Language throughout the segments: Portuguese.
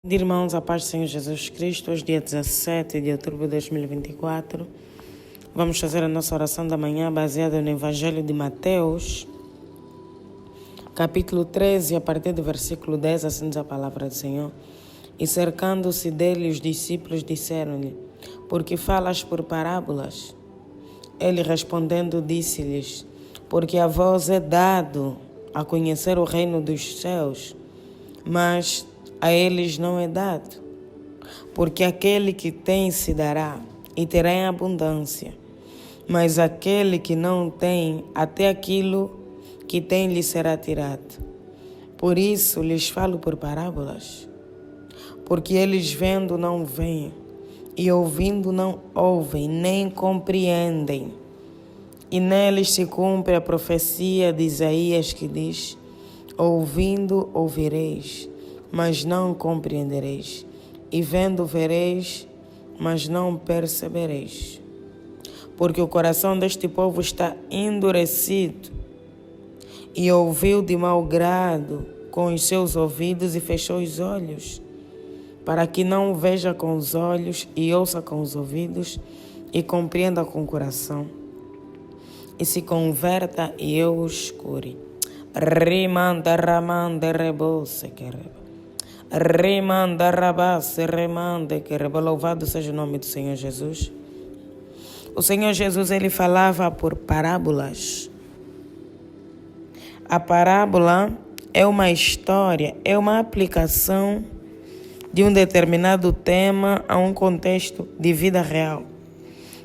De irmãos, a paz do Senhor Jesus Cristo, hoje dia 17 de outubro de 2024, vamos fazer a nossa oração da manhã baseada no Evangelho de Mateus, capítulo 13, a partir do versículo 10, assim diz a palavra do Senhor. E cercando-se dele, os discípulos disseram-lhe: por que falas por parábolas? Ele respondendo disse-lhes: porque a vós é dado a conhecer o reino dos céus, mas a eles não é dado, porque aquele que tem se dará e terá em abundância, mas aquele que não tem, até aquilo que tem lhe será tirado. Por isso lhes falo por parábolas, porque eles vendo não veem, e ouvindo não ouvem, nem compreendem. E neles se cumpre a profecia de Isaías que diz: ouvindo ouvireis, mas não compreendereis, e vendo vereis, mas não percebereis. Porque o coração deste povo está endurecido, e ouviu de mau grado com os seus ouvidos e fechou os olhos, para que não veja com os olhos e ouça com os ouvidos e compreenda com o coração, e se converta e eu os cure. Rimanda ramanda rebose quereba. Remanda rabase remanda quereba. Louvado seja o nome do Senhor Jesus. O Senhor Jesus, ele falava por parábolas. A parábola é uma história, é uma aplicação de um determinado tema a um contexto de vida real.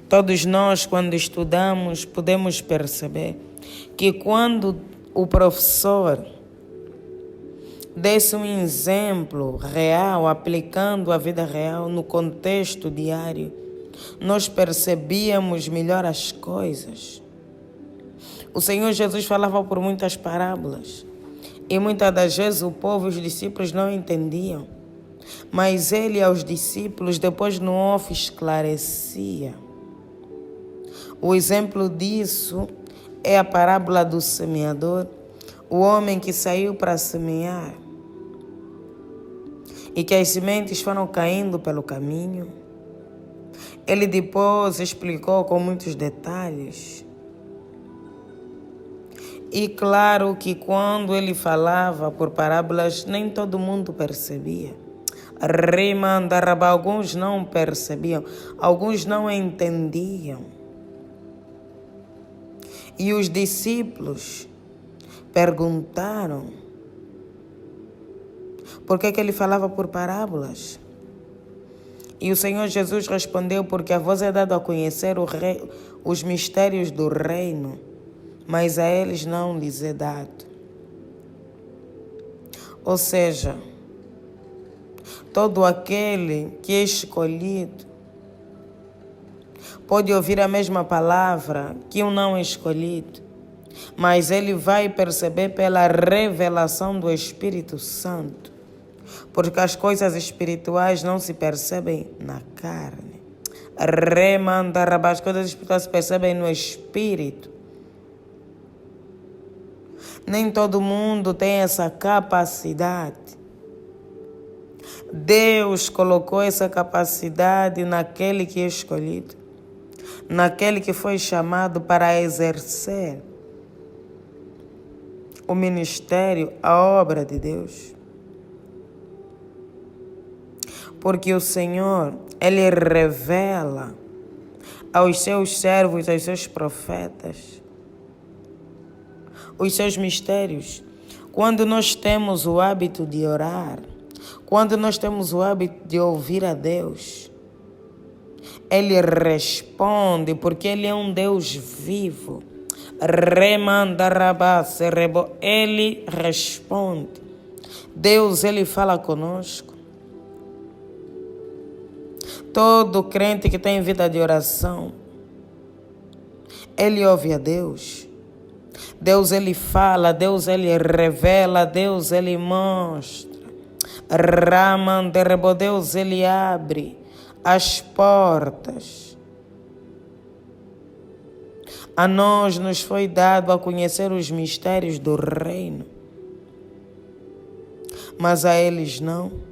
Todos nós, quando estudamos, podemos perceber que quando o professor desse um exemplo real, aplicando a vida real no contexto diário, nós percebíamos melhor as coisas. O Senhor Jesus falava por muitas parábolas, e muitas das vezes o povo e os discípulos não entendiam, mas ele aos discípulos depois no off esclarecia. O exemplo disso é a parábola do semeador, o homem que saiu para semear e que as sementes foram caindo pelo caminho. Ele depois explicou com muitos detalhes. E claro que quando ele falava por parábolas, nem todo mundo percebia. Alguns não percebiam, alguns não entendiam. E os discípulos perguntaram por que ele falava por parábolas. E o Senhor Jesus respondeu: porque a vós é dado a conhecer os mistérios do reino, mas a eles não lhes é dado. Ou seja, todo aquele que é escolhido pode ouvir a mesma palavra que um não escolhido, mas ele vai perceber pela revelação do Espírito Santo, porque as coisas espirituais não se percebem na carne. As coisas espirituais se percebem no Espírito. Nem todo mundo tem essa capacidade. Deus colocou essa capacidade naquele que é escolhido, naquele que foi chamado para exercer o ministério, a obra de Deus. Porque o Senhor, ele revela aos seus servos, aos seus profetas, os seus mistérios. Quando nós temos o hábito de orar, quando nós temos o hábito de ouvir a Deus, ele responde, porque ele é um Deus vivo. Ele responde. Deus, ele fala conosco. Todo crente que tem vida de oração, ele ouve a Deus. Deus, ele fala, Deus, ele revela, Deus, ele mostra. Deus, ele abre as portas. A nós nos foi dado a conhecer os mistérios do reino, mas a eles não.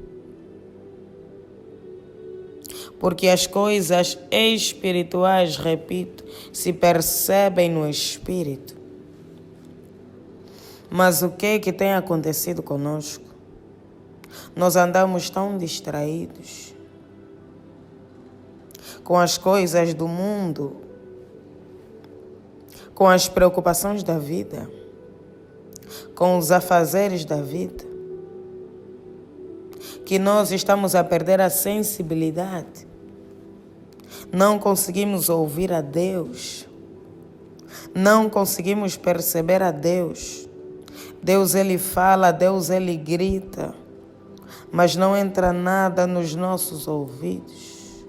Porque as coisas espirituais, repito, se percebem no espírito. Mas o que tem acontecido conosco? Nós andamos tão distraídos com as coisas do mundo, com as preocupações da vida, com os afazeres da vida, que nós estamos a perder a sensibilidade. Não conseguimos ouvir a Deus. Não conseguimos perceber a Deus. Deus, Ele fala, Deus, Ele grita, mas não entra nada nos nossos ouvidos.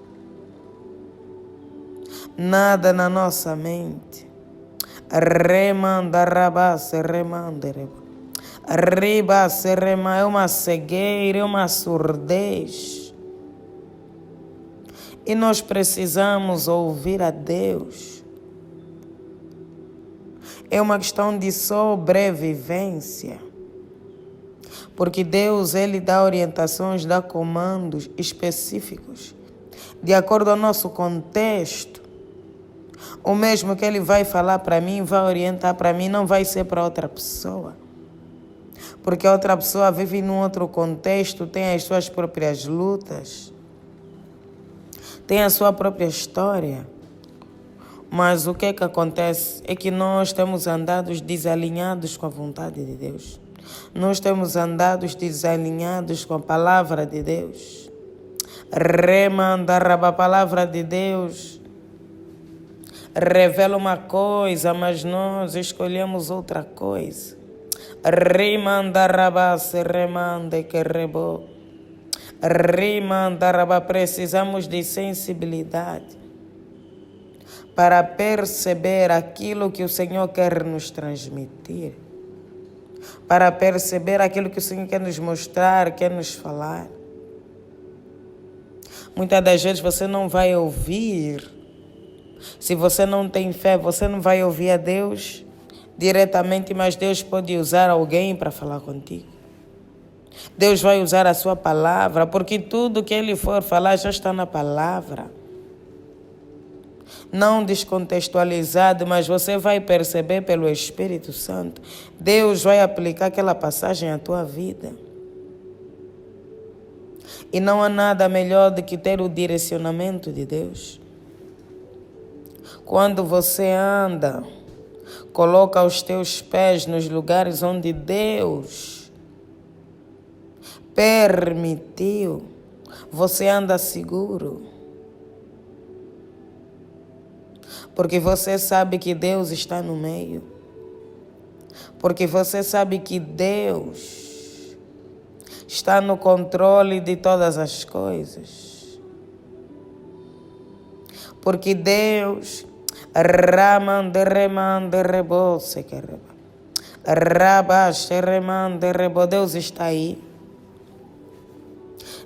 Nada na nossa mente. Remanda, rabasse, remanda, riba, se rema, é uma cegueira, é uma surdez. E nós precisamos ouvir a Deus. É uma questão de sobrevivência. Porque Deus, Ele dá orientações, dá comandos específicos, de acordo ao nosso contexto. O mesmo que Ele vai falar para mim, vai orientar para mim, não vai ser para outra pessoa. Porque a outra pessoa vive num outro contexto, tem as suas próprias lutas, tem a sua própria história. Mas o que acontece é que nós temos andado desalinhados com a vontade de Deus. Nós temos andado desalinhados com a palavra de Deus. A palavra de Deus revela uma coisa, mas nós escolhemos outra coisa. Precisamos de sensibilidade para perceber aquilo que o Senhor quer nos transmitir, para perceber aquilo que o Senhor quer nos mostrar, quer nos falar. Muitas das vezes você não vai ouvir. Se você não tem fé, você não vai ouvir a Deus diretamente, mas Deus pode usar alguém para falar contigo. Deus vai usar a sua palavra, porque tudo que Ele for falar já está na palavra. Não descontextualizado, mas você vai perceber pelo Espírito Santo. Deus vai aplicar aquela passagem à tua vida. E não há nada melhor do que ter o direcionamento de Deus. Quando você anda, coloca os teus pés nos lugares onde Deus permitiu, você anda seguro. Porque você sabe que Deus está no meio. Porque você sabe que Deus está no controle de todas as coisas. Porque Deus Deus está aí.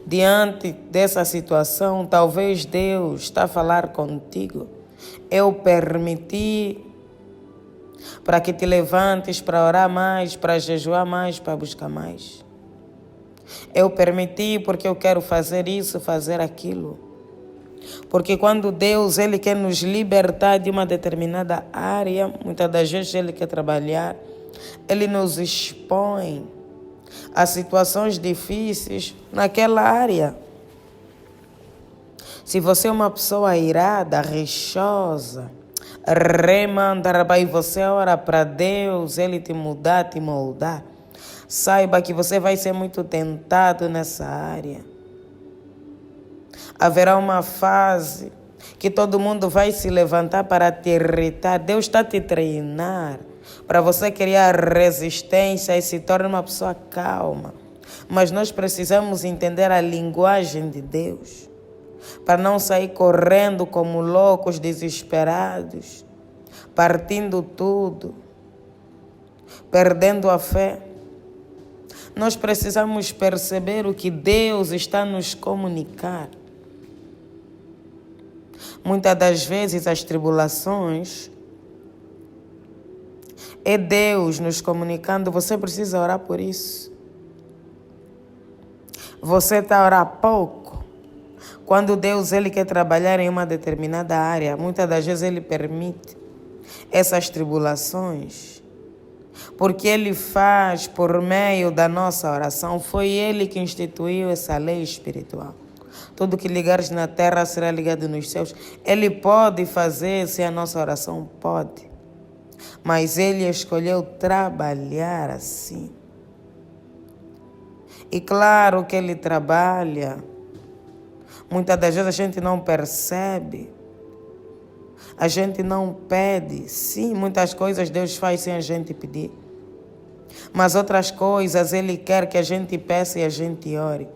Diante dessa situação, talvez Deus está a falar contigo. Eu permiti para que te levantes para orar mais, para jejuar mais, para buscar mais. Eu permiti porque eu quero fazer isso, fazer aquilo. Porque quando Deus, Ele quer nos libertar de uma determinada área, muitas das vezes Ele quer trabalhar, Ele nos expõe a situações difíceis naquela área. Se você é uma pessoa irada, rixosa, e você ora para Deus, Ele te mudar, te moldar, saiba que você vai ser muito tentado nessa área. Haverá uma fase que todo mundo vai se levantar para te irritar. Deus está a te treinar para você criar resistência e se tornar uma pessoa calma. Mas nós precisamos entender a linguagem de Deus para não sair correndo como loucos, desesperados, partindo tudo, perdendo a fé. Nós precisamos perceber o que Deus está a nos comunicar. Muitas das vezes as tribulações é Deus nos comunicando. Você precisa orar por isso. Você está a orar pouco. Quando Deus ele quer trabalhar em uma determinada área, muitas das vezes Ele permite essas tribulações, porque Ele faz por meio da nossa oração. Foi Ele que instituiu essa lei espiritual. Tudo que ligares na terra será ligado nos céus. Ele pode fazer se a nossa oração pode, mas Ele escolheu trabalhar assim. E claro que Ele trabalha. Muitas das vezes a gente não percebe, a gente não pede. Sim, muitas coisas Deus faz sem a gente pedir, mas outras coisas Ele quer que a gente peça e a gente ore.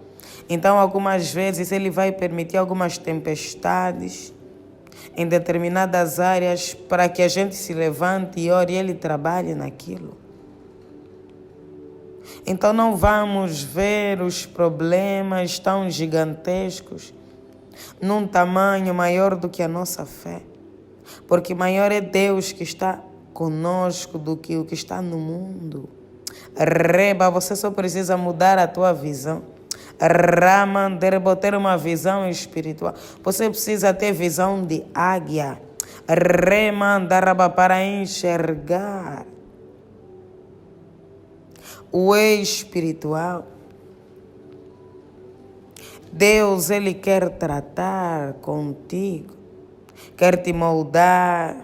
Então, algumas vezes Ele vai permitir algumas tempestades em determinadas áreas para que a gente se levante e ore e Ele trabalhe naquilo. Então não vamos ver os problemas tão gigantescos num tamanho maior do que a nossa fé, porque maior é Deus que está conosco do que o que está no mundo. Reba, você só precisa mudar a tua visão. Ramanderebo, ter uma visão espiritual. Você precisa ter visão de águia. Remandaraba, para enxergar o espiritual. Deus, Ele quer tratar contigo, quer te moldar,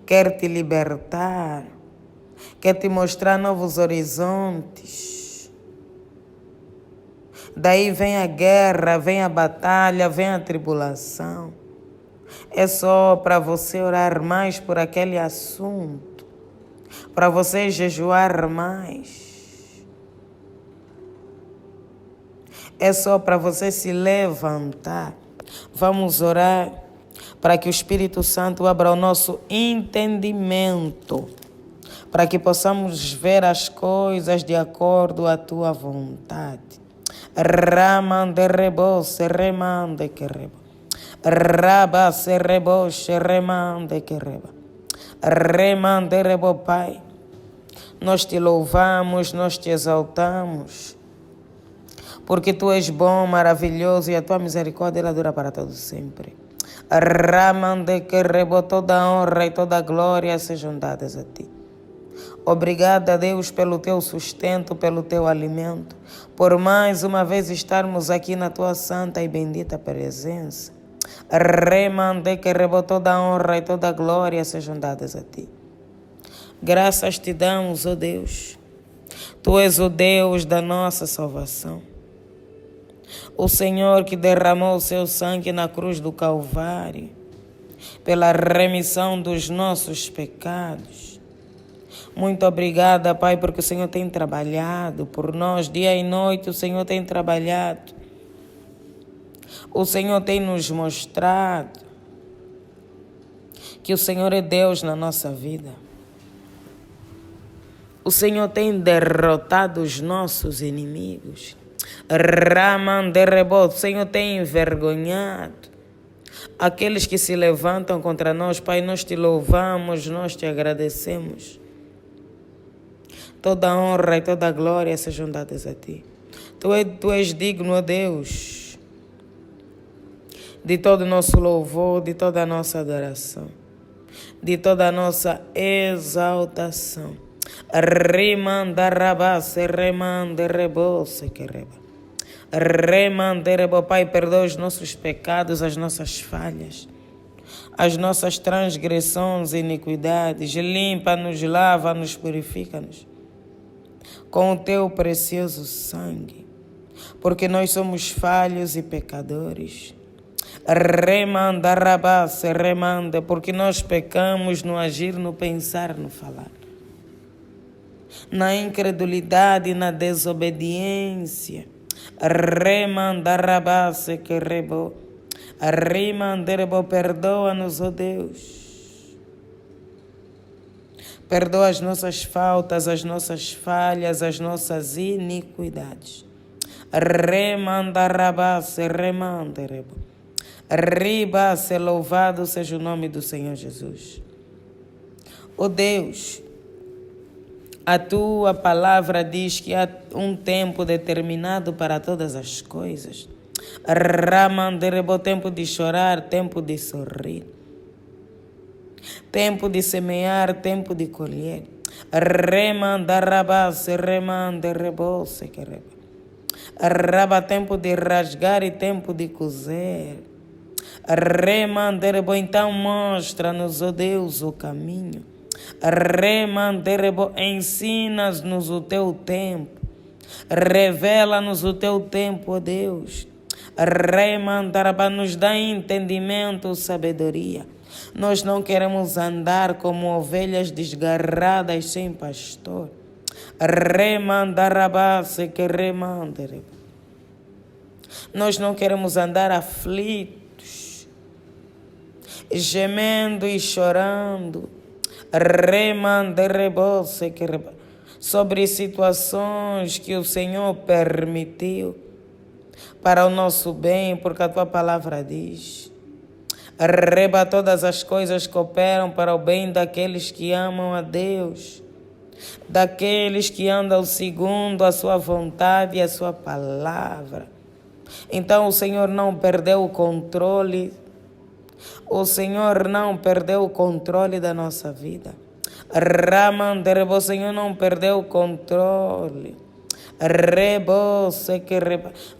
quer te libertar, quer te mostrar novos horizontes. Daí vem a guerra, vem a batalha, vem a tribulação. É só para você orar mais por aquele assunto, para você jejuar mais. É só para você se levantar. Vamos orar para que o Espírito Santo abra o nosso entendimento, para que possamos ver as coisas de acordo à tua vontade. Ramande rebo, se remande que rebo. Raba se rebo, se remande que reba. Remande rebo, Pai. Nós te louvamos, nós te exaltamos, porque Tu és bom, maravilhoso e a Tua misericórdia ela dura para todo sempre. Ramande que rebo, toda honra e toda glória sejam dadas a Ti. Obrigada, Deus, pelo Teu sustento, pelo Teu alimento, por mais uma vez estarmos aqui na Tua santa e bendita presença. Remande que rebo, toda honra e toda glória sejam dadas a Ti. Graças Te damos, ó Deus. Tu és o Deus da nossa salvação. O Senhor que derramou o seu sangue na cruz do Calvário pela remissão dos nossos pecados. Muito obrigada, Pai, porque o Senhor tem trabalhado por nós dia e noite. O Senhor tem trabalhado. O Senhor tem nos mostrado que o Senhor é Deus na nossa vida. O Senhor tem derrotado os nossos inimigos. Ramanderebo, o Senhor tem envergonhado aqueles que se levantam contra nós. Pai, nós te louvamos, nós te agradecemos. Toda honra e toda glória sejam dadas a Ti. Tu és digno, ó Deus, de todo o nosso louvor, de toda a nossa adoração, de toda a nossa exaltação. Remandarabase, remanderebose, que reba. Remanderebo, Pai, perdoa os nossos pecados, as nossas falhas, as nossas transgressões e iniquidades. Limpa-nos, lava-nos, purifica-nos com o Teu precioso sangue, porque nós somos falhos e pecadores. Remandarabase, remanda, porque nós pecamos no agir, no pensar, no falar, na incredulidade, na desobediência. Remandarabase que rebo. Remanderebo, perdoa-nos, ó Deus. Perdoa as nossas faltas, as nossas falhas, as nossas iniquidades. Remandarabase, remanderebo. Ribase, louvado seja o nome do Senhor Jesus. Ó Deus, a Tua palavra diz que há um tempo determinado para todas as coisas. Ramanderebo, tempo de chorar, tempo de sorrir. Tempo de semear, tempo de colher. Remandarabase, remanderebose, quereba. Raba, tempo de rasgar e tempo de coser. Remanderebo, então mostra-nos, ó Deus, o caminho. Remanderebo, ensina-nos o teu tempo. Revela-nos o teu tempo, ó Deus. Remandaraba, nos dá entendimento, sabedoria. Nós não queremos andar como ovelhas desgarradas sem pastor. Remandaraba, se que remandareba. Nós não queremos andar aflitos, gemendo e chorando. Remandareba, se que remandareba. Sobre situações que o Senhor permitiu para o nosso bem, porque a tua palavra diz: reba, todas as coisas cooperam para o bem daqueles que amam a Deus, daqueles que andam segundo a sua vontade e a sua palavra. Então o Senhor não perdeu o controle, o Senhor não perdeu o controle da nossa vida. Ramanderebo, o Senhor não perdeu o controle.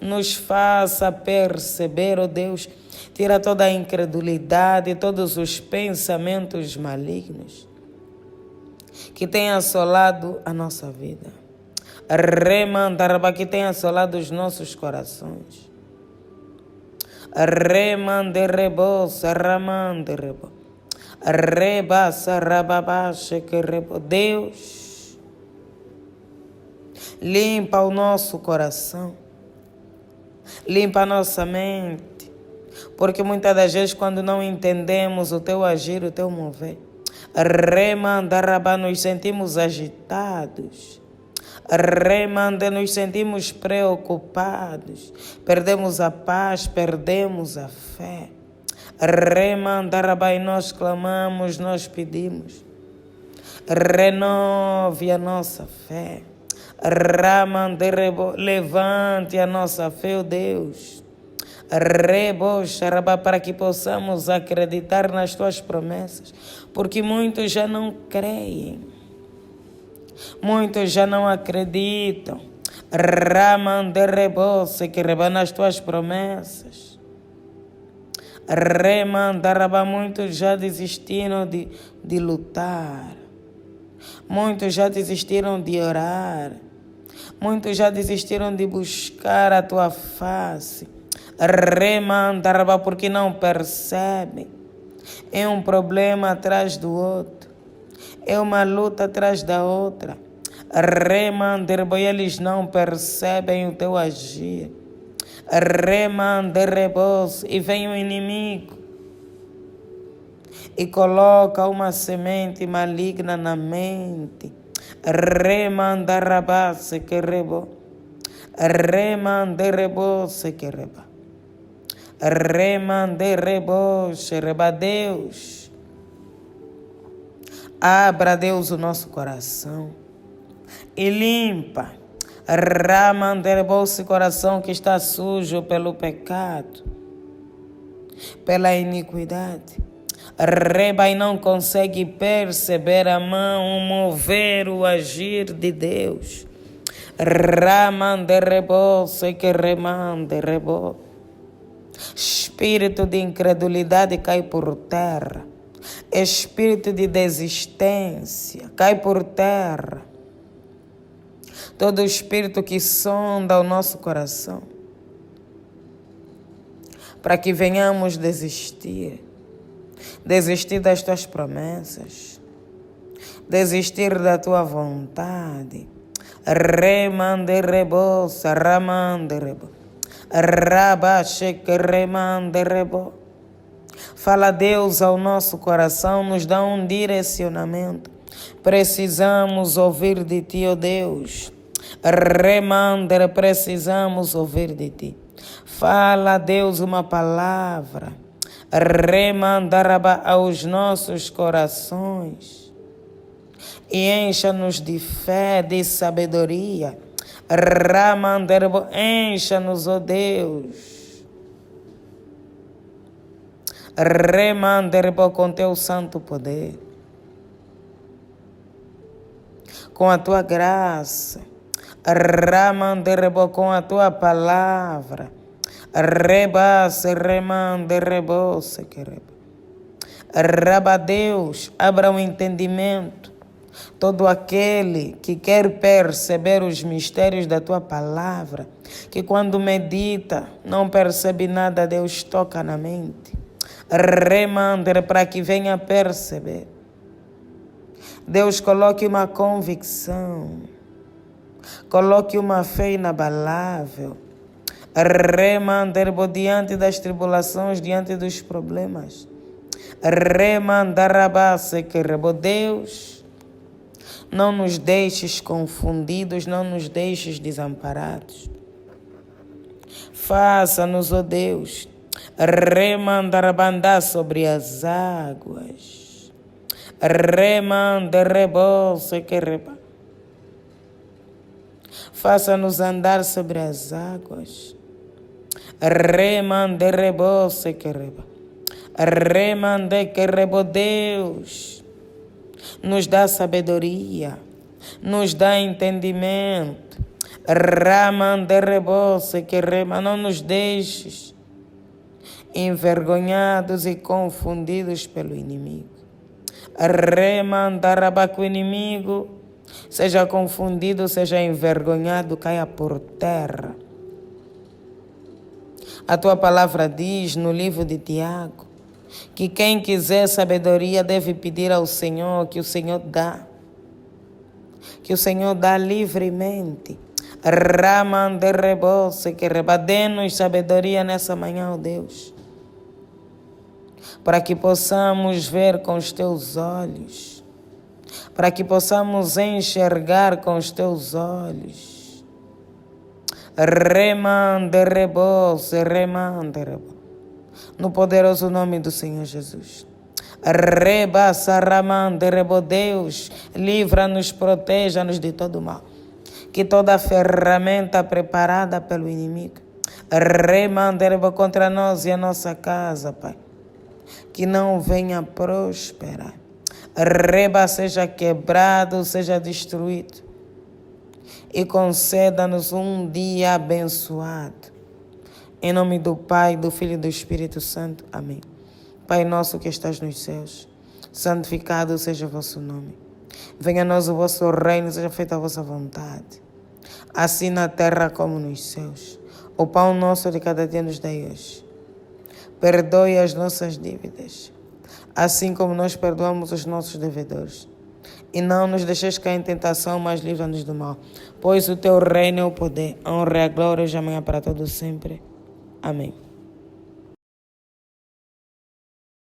Nos faça perceber, ó Deus, tira toda a incredulidade, todos os pensamentos malignos que tem assolado a nossa vida. Remandaraba, que tem assolado os nossos corações. Remanderebo, saramanderebo. Reba, sarababa, shekerebo. Deus, limpa o nosso coração, limpa a nossa mente, porque muitas das vezes quando não entendemos o teu agir, o teu mover, remandaraba, nos sentimos agitados, nos sentimos preocupados, perdemos a paz, perdemos a fé. Remandaraba, e nós clamamos, nós pedimos, renove a nossa fé. Ramanderebo, levante a nossa fé, ó Deus. Reboxaraba, para que possamos acreditar nas tuas promessas, porque muitos já não creem, muitos já não acreditam. Ramanderebo, se que reba nas tuas promessas. Remandaraba, muitos já desistiram de lutar, muitos já desistiram de orar, muitos já desistiram de buscar a tua face. Remandaraba, porque não percebem. É um problema atrás do outro, é uma luta atrás da outra. Remandaraba, eles não percebem o teu agir. Remanderebos, e vem o inimigo e coloca uma semente maligna na mente. Remandarabá, se que rebo. Remanderebos, se que reba. Remanderebos, se reba. Deus, abra, Deus, o nosso coração e limpa. Ramanderebo, esse coração que está sujo pelo pecado, pela iniquidade. Reba, e não consegue perceber a mão, o mover, o agir de Deus. Ramanderebo, sei que remanderebo. Espírito de incredulidade cai por terra. Espírito de desistência cai por terra. Todo espírito que sonda o nosso coração, para que venhamos desistir das tuas promessas, desistir da tua vontade. Remanderebo, saramanderebo, rabacheque remanderebo. Fala, Deus, ao nosso coração, nos dá um direcionamento. Precisamos ouvir de ti, ó Deus. Remander, precisamos ouvir de ti. Fala, Deus, uma palavra. Remandaraba aos nossos corações e encha-nos de fé, de sabedoria. Ramanderabo, encha-nos, ó Deus, Remanderebo com teu santo poder, com a tua graça. Ramanderebo com a tua palavra. Reba se remanderebo se quereba. Raba Deus, abra o entendimento. Todo aquele que quer perceber os mistérios da tua palavra, que quando medita não percebe nada, Deus toca na mente. Remanda para que venha perceber. Deus, coloque uma convicção, coloque uma fé inabalável. Remanda diante das tribulações, diante dos problemas. Remandarabase que rebo Deus, não nos deixes confundidos, não nos deixes desamparados. Faça-nos, ó Deus, remandarabandar sobre as águas. Remandarebose que reba. Faça-nos andar sobre as águas. Remandarebose que reba. Remande que rebo Deus, nos dá sabedoria, nos dá entendimento. Ramande rebose que rema, não nos deixes envergonhados e confundidos pelo inimigo. Remandaraba que o inimigo seja confundido, seja envergonhado, caia por terra. A tua palavra diz no livro de Tiago que quem quiser sabedoria deve pedir ao Senhor, que o Senhor dá. Que o Senhor dá livremente. Ramande rebose que rebademos sabedoria nessa manhã, ó Deus, para que possamos ver com os teus olhos, para que possamos enxergar com os teus olhos. Remande rebose, remande rebose. No poderoso nome do Senhor Jesus. Reba saramande rebo Deus, livra-nos, proteja-nos de todo mal. Que toda ferramenta preparada pelo inimigo remande rebo contra nós e a nossa casa, Pai, que não venha prosperar. Reba seja quebrado, seja destruído. E conceda-nos um dia abençoado. Em nome do Pai, do Filho e do Espírito Santo. Amém. Pai nosso que estás nos céus, santificado seja o vosso nome. Venha a nós o vosso reino, seja feita a vossa vontade, assim na terra como nos céus. O pão nosso de cada dia nos dai hoje. Perdoe as nossas dívidas, assim como nós perdoamos os nossos devedores. E não nos deixes cair em tentação, mas livra-nos do mal. Pois o teu reino é o poder, a honra e a glória, hoje e amanhã para todos sempre. Amém.